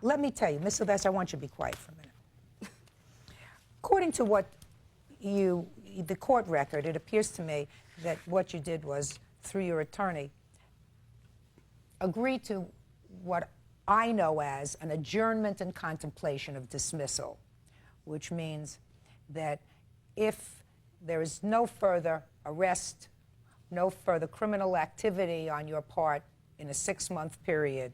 let me tell you, Ms. Sylvester, I want you to be quiet for a minute. According to what the court record, it appears to me that what you did was, through your attorney, agree to what I know as an adjournment and contemplation of dismissal, which means that if there is no further arrest, no further criminal activity on your part in a 6-month period,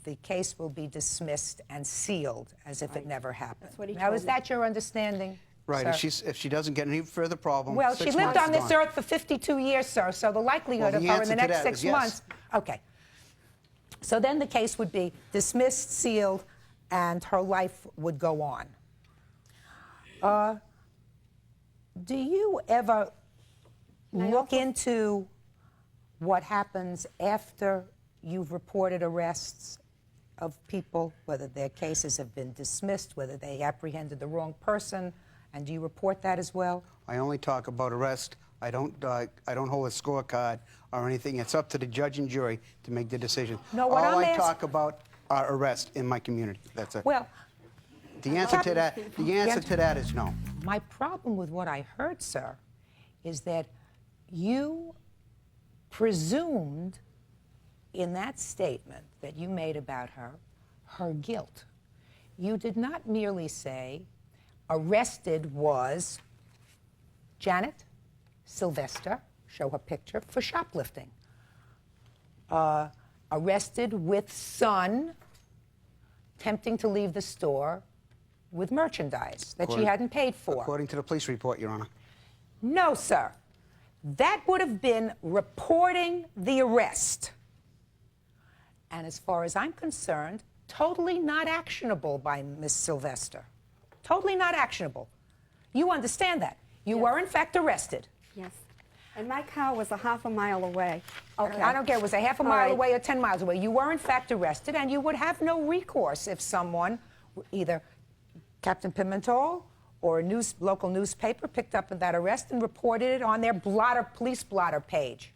the case will be dismissed and sealed as if it never happened. That's what he Now, told is me. that your understanding? Right, Sir? if she doesn't get any further problem, Well, 6 she lived months on is this gone. earth for 52 years, sir, so the likelihood Well, of the her in answer the to next that 6 is yes. months... Okay. So then the case would be dismissed, sealed, and her life would go on. Do you ever look into what happens after you've reported arrests of people, whether their cases have been dismissed, whether they apprehended the wrong person, and do you report that as well? I only talk about arrest. I don't hold a scorecard or anything. It's up to the judge and jury to make the decision. No, what All I'm I talk about are arrests in my community. That's it. Well, The answer to that is no. my problem with what I heard, sir, is that you presumed in that statement that you made about her guilt. You did not merely say arrested was Janet Sylvester, show her picture, for shoplifting. Arrested with son attempting to leave the store with merchandise that she hadn't paid for. According to the police report, Your Honor. No, sir. That would have been reporting the arrest. And as far as I'm concerned, totally not actionable by Miss Sylvester. Totally not actionable. You understand that. You were, in fact, arrested. Yes. And my car was a half a mile away. Okay. I don't care, was it half a mile away or 10 miles away? You were, in fact, arrested, and you would have no recourse if someone, either Captain Pimentel or a local newspaper, picked up that arrest and reported it on their police blotter page.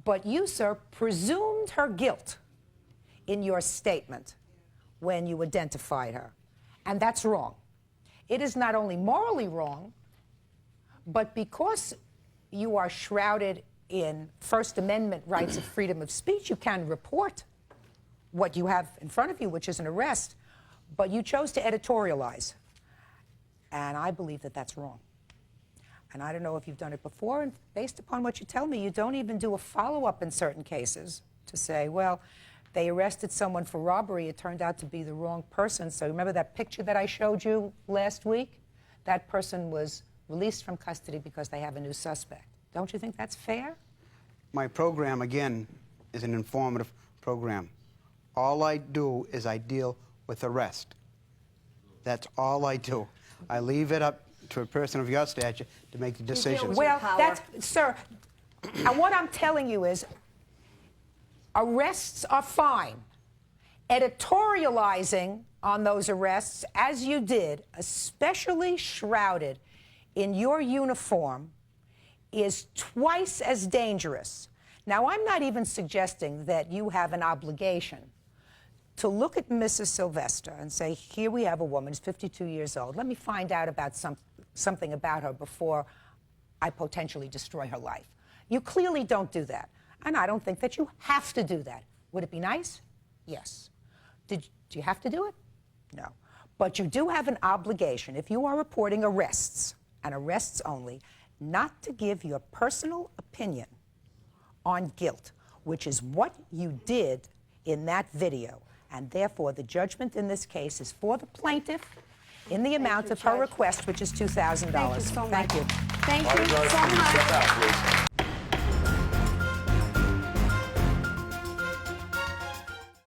But you, sir, presumed her guilt in your statement when you identified her. And that's wrong. It is not only morally wrong, but because you are shrouded in First Amendment rights of freedom of speech, you can report what you have in front of you, which is an arrest, but you chose to editorialize. And I believe that that's wrong. And I don't know if you've done it before, and based upon what you tell me, you don't even do a follow-up in certain cases to say, well, they arrested someone for robbery, it turned out to be the wrong person. So remember that picture that I showed you last week? That person was released from custody because they have a new suspect. Don't you think that's fair? My program, again, is an informative program. All I do is I deal with arrest. That's all I do. I leave it up to a person of your stature to make the decisions. Well, that's, sir, and what I'm telling you is arrests are fine. Editorializing on those arrests, as you did, especially shrouded in your uniform, is twice as dangerous. Now, I'm not even suggesting that you have an obligation to look at Mrs. Sylvester and say, here we have a woman who's 52 years old. Let me find out about something about her before I potentially destroy her life. You clearly don't do that. And I don't think that you have to do that. Would it be nice? Yes. Do you have to do it? No. But you do have an obligation, if you are reporting arrests, and arrests only, not to give your personal opinion on guilt, which is what you did in that video. And therefore, the judgment in this case is for the plaintiff in the amount of her request, which is $2,000. Thank you so much. Thank you. Thank you so much.